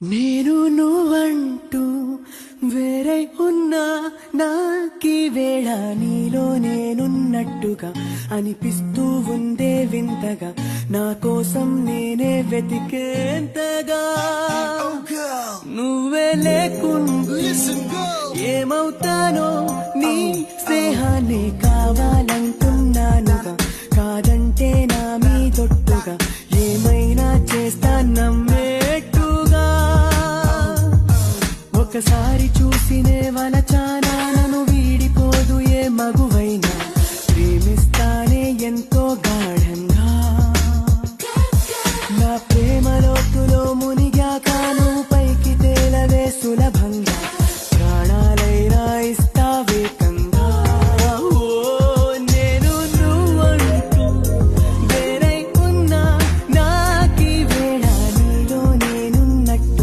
నేను నువ్వంటూ వేరే ఉన్నా నాకీ వేళ నీలో నేనున్నట్టుగా అనిపిస్తూ ఉందే వింతగా నా కోసం నేనే వెతికేంతగా నువ్వే లేకుండా ఏమవుతానో నీ స్నేహాన్ని కావాలంటున్నానుగా కాదంటే నా మీదొట్టుగా ఏమైనా చేస్తా నమ్మేట్టుగా ఒకసారి చూసినే వలచానా నన్ను వీడిపోదు ఏ మగు